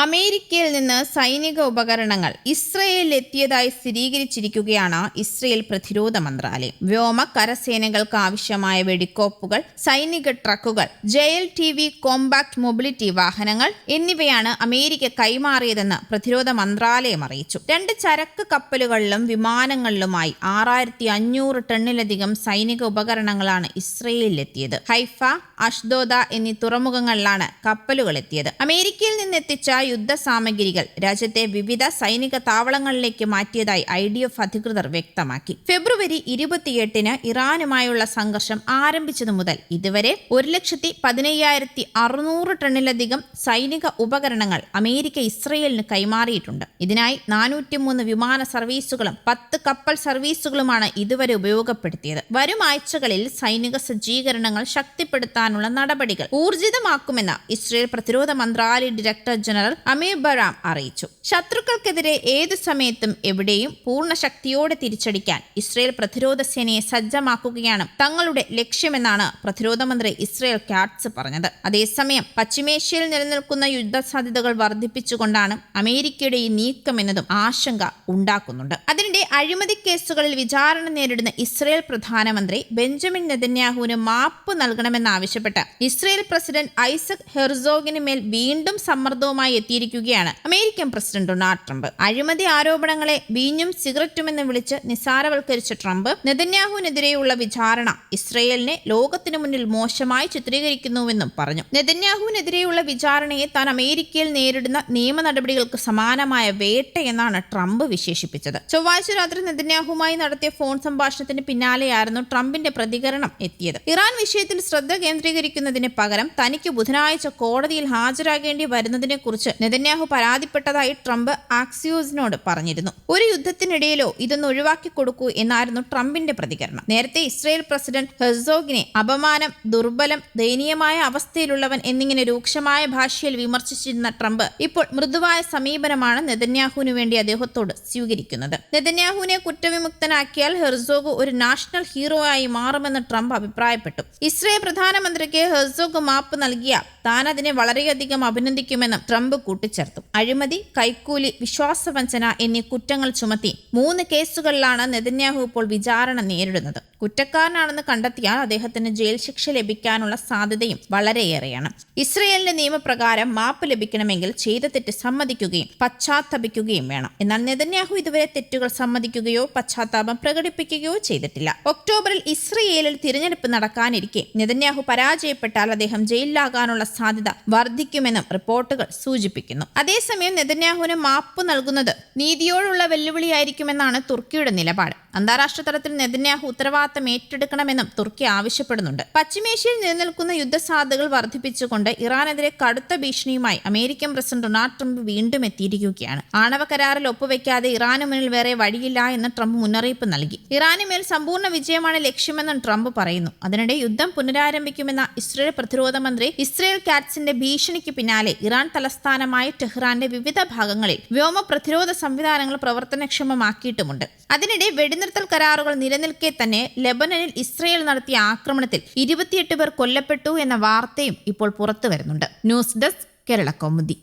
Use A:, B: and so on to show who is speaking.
A: അമേരിക്കയിൽ നിന്ന് സൈനിക ഉപകരണങ്ങൾ ഇസ്രയേലിൽ എത്തിയതായി സ്ഥിരീകരിച്ചിരിക്കുകയാണ് ഇസ്രയേൽ പ്രതിരോധ മന്ത്രാലയം. വ്യോമ കരസേനകൾക്ക് ആവശ്യമായ വെടിക്കോപ്പുകൾ, സൈനിക ട്രക്കുകൾ, JLTV കോമ്പാക്ട് മൊബിലിറ്റി വാഹനങ്ങൾ എന്നിവയാണ് അമേരിക്ക കൈമാറിയതെന്ന് പ്രതിരോധ മന്ത്രാലയം അറിയിച്ചു. 2 ചരക്ക് കപ്പലുകളിലും വിമാനങ്ങളിലുമായി 6500 ടണ്ണിലധികം സൈനിക ഉപകരണങ്ങളാണ് ഇസ്രയേലിലെത്തിയത്. ഹൈഫ, അഷ്ദോദ എന്നീ തുറമുഖങ്ങളിലാണ് കപ്പലുകൾ എത്തിയത്. അമേരിക്കയിൽ നിന്ന് എത്തിച്ച യുദ്ധ സാമഗ്രികൾ രാജ്യത്തെ വിവിധ സൈനിക താവളങ്ങളിലേക്ക് മാറ്റിയതായി IDF അധികൃതർ വ്യക്തമാക്കി. ഫെബ്രുവരി 28-ന് ഇറാനുമായുള്ള സംഘർഷം ആരംഭിച്ചതു മുതൽ ഇതുവരെ 1,15,600 ടണ്ണിലധികം സൈനിക ഉപകരണങ്ങൾ അമേരിക്ക ഇസ്രയേലിന് കൈമാറിയിട്ടുണ്ട്. ഇതിനായി 403 വിമാന സർവീസുകളും 10 കപ്പൽ സർവീസുകളുമാണ് ഇതുവരെ ഉപയോഗപ്പെടുത്തിയത്. വരും ആഴ്ചകളിൽ സൈനിക സജ്ജീകരണങ്ങൾ ശക്തിപ്പെടുത്താനുള്ള നടപടികൾ ഊർജിതമാക്കുമെന്ന് ഇസ്രയേൽ പ്രതിരോധ മന്ത്രാലയ ഡയറക്ടർ ജനറൽ അമീർ ബറാം അറിയിച്ചു. ശത്രുക്കൾക്കെതിരെ ഏതു സമയത്തും എവിടെയും പൂർണ്ണ ശക്തിയോടെ തിരിച്ചടിക്കാൻ ഇസ്രയേൽ പ്രതിരോധ സേനയെ സജ്ജമാക്കുകയാണ് തങ്ങളുടെ ലക്ഷ്യമെന്നാണ് പ്രതിരോധ മന്ത്രി ഇസ്രയേൽ കാറ്റ്സ് പറഞ്ഞത്. അതേസമയം പശ്ചിമേഷ്യയിൽ നിലനിൽക്കുന്ന യുദ്ധസാധ്യതകൾ വർദ്ധിപ്പിച്ചുകൊണ്ടാണ് അമേരിക്കയുടെ ഈ നീക്കമെന്നതും ആശങ്ക ഉണ്ടാക്കുന്നുണ്ട്. അതിനിടെ അഴിമതി കേസുകളിൽ വിചാരണ നേരിടുന്ന ഇസ്രയേൽ പ്രധാനമന്ത്രി ബെഞ്ചമിൻ നെതന്യാഹുവിന് മാപ്പ് നൽകണമെന്നാവശ്യപ്പെട്ട് ഇസ്രയേൽ പ്രസിഡന്റ് ഐസക് ഹെർസോഗിന് മേൽ വീണ്ടും സമ്മർദ്ദവുമായി എത്തിയിരിക്കുകയാണ് അമേരിക്കൻ പ്രസിഡന്റ് ഡൊണാൾഡ് ട്രംപ്. അഴിമതി ആരോപണങ്ങളെ വീഞ്ഞും സിഗരറ്റുമെന്ന് വിളിച്ച് നിസ്സാരവൽക്കരിച്ച ട്രംപ് നെതന്യാഹുവിനെതിരെയുള്ള വിചാരണ ഇസ്രയേലിനെ ലോകത്തിനു മുന്നിൽ മോശമായി ചിത്രീകരിക്കുന്നുവെന്നും പറഞ്ഞു. നെതന്യാഹുവിനെതിരെയുള്ള വിചാരണയെ താൻ അമേരിക്കയിൽ നേരിടുന്ന നിയമ നടപടികൾക്ക് സമാനമായ വേട്ടയെന്നാണ് ട്രംപ് വിശേഷിപ്പിച്ചത്. ചൊവ്വാഴ്ച രാത്രി നെതന്യാഹുവുമായി നടത്തിയ ഫോൺ സംഭാഷണത്തിന് പിന്നാലെയായിരുന്നു ട്രംപിന്റെ പ്രതികരണം എത്തിയത്. ഇറാൻ വിഷയത്തിൽ ശ്രദ്ധ കേന്ദ്രീകരിക്കുന്നതിന് പകരം തനിക്ക് ബുധനാഴ്ച കോടതിയിൽ ഹാജരാകേണ്ടി വരുന്നതിനെ കുറിച്ച് നെതന്യാഹു പരാതിപ്പെട്ടതായി ട്രംപ് ആക്സിയോസിനോട് പറഞ്ഞിരുന്നു. ഒരു യുദ്ധത്തിനിടയിലോ ഇതൊന്ന് ഒഴിവാക്കി കൊടുക്കൂ എന്നായിരുന്നു ട്രംപിന്റെ പ്രതികരണം. നേരത്തെ ഇസ്രയേൽ പ്രസിഡന്റ് ഹെർസോഗിനെ അപമാനം, ദുർബലം, ദയനീയമായ അവസ്ഥയിലുള്ളവൻ എന്നിങ്ങനെ രൂക്ഷമായ ഭാഷയിൽ വിമർശിച്ചിരുന്ന ട്രംപ് ഇപ്പോൾ മൃദുവായ സമീപനമാണ് നെതന്യാഹുവിന് വേണ്ടി അദ്ദേഹത്തോട് സ്വീകരിക്കുന്നത്. നെതന്യാഹുവിനെ കുറ്റവിമുക്തനാക്കിയാൽ ഹെർസോഗ് ഒരു നാഷണൽ ഹീറോ ആയി മാറുമെന്ന് ട്രംപ് അഭിപ്രായപ്പെട്ടു. ഇസ്രയേൽ പ്രധാനമന്ത്രിക്ക് ഹെർസോഗ് മാപ്പ് നൽകിയാൽ താൻ അതിനെ വളരെയധികം അഭിനന്ദിക്കുമെന്നും ട്രംപ് കൂട്ടിച്ചേർത്തു. അഴിമതി, കൈക്കൂലി, വിശ്വാസവഞ്ചന എന്നീ കുറ്റങ്ങൾ ചുമത്തി 3 കേസുകളിലാണ് നെതന്യാഹു ഇപ്പോൾ വിചാരണ നേരിടുന്നത്. കുറ്റക്കാരനാണെന്ന് കണ്ടെത്തിയാൽ അദ്ദേഹത്തിന് ജയിൽ ശിക്ഷ ലഭിക്കാനുള്ള സാധ്യതയും വളരെയേറെയാണ്. ഇസ്രയേലിന്റെ നിയമപ്രകാരം മാപ്പ് ലഭിക്കണമെങ്കിൽ ചെയ്ത തെറ്റ് സമ്മതിക്കുകയും പശ്ചാത്തപിക്കുകയും വേണം. എന്നാൽ നെതന്യാഹു ഇതുവരെ തെറ്റുകൾ സമ്മതിക്കുകയോ പശ്ചാത്താപം പ്രകടിപ്പിക്കുകയോ ചെയ്തിട്ടില്ല. ഒക്ടോബറിൽ ഇസ്രയേലിൽ തിരഞ്ഞെടുപ്പ് നടക്കാനിരിക്കെ നെതന്യാഹു പരാജയപ്പെട്ടാൽ അദ്ദേഹം ജയിലിലാകാനുള്ള സാധ്യത വർദ്ധിക്കുമെന്നും റിപ്പോർട്ടുകൾ സൂചിപ്പിക്കുന്നു. അതേസമയം നെതന്യാഹുവിന് മാപ്പ് നൽകുന്നത് നീതിയോടുള്ള വെല്ലുവിളിയായിരിക്കുമെന്നാണ് തുർക്കിയുടെ നിലപാട്. അന്താരാഷ്ട്ര തലത്തിൽ നെതന്യാഹു ഉത്തരവാദിത്തം ഏറ്റെടുക്കണമെന്നും തുർക്കി ആവശ്യപ്പെടുന്നുണ്ട്. പശ്ചിമേഷ്യയിൽ നിലനിൽക്കുന്ന യുദ്ധസാധ്യതകൾ വർദ്ധിപ്പിച്ചുകൊണ്ട് ഇറാനെതിരെ കടുത്ത ഭീഷണിയുമായി അമേരിക്കൻ പ്രസിഡന്റ് ഡൊണാൾഡ് ട്രംപ് വീണ്ടും എത്തിയിരിക്കുകയാണ്. ആണവ കരാറിൽ ഒപ്പുവെക്കാതെ ഇറാനു മുന്നിൽ വേറെ വഴിയില്ല എന്ന് ട്രംപ് മുന്നറിയിപ്പ് നൽകി. ഇറാന് മേൽ സമ്പൂർണ്ണ വിജയമാണ് ലക്ഷ്യമെന്നും ട്രംപ് പറയുന്നു. അതിനിടെ യുദ്ധം പുനരാരംഭിക്കുമെന്ന ഇസ്രയേൽ പ്രതിരോധ മന്ത്രി ഇസ്രയേൽ കാറ്റ്സിന്റെ ഭീഷണിക്ക് പിന്നാലെ ഇറാൻ തലസ്ഥാനമായ ടെഹ്റാന്റെ വിവിധ ഭാഗങ്ങളിൽ വ്യോമ പ്രതിരോധ സംവിധാനങ്ങൾ പ്രവർത്തനക്ഷമമാക്കിയിട്ടുമുണ്ട്. അതിനിടെ വെടിനിർത്തൽ കരാറുകൾ നിലനിൽക്കെ തന്നെ ലെബനനിൽ ഇസ്രയേൽ നടത്തിയ ആക്രമണത്തിൽ 28 പേർ കൊല്ലപ്പെട്ടു എന്ന വാർത്തയും ഇപ്പോൾ പുറത്തു വരുന്നുണ്ട്. News desk, Kerala Kaumudi.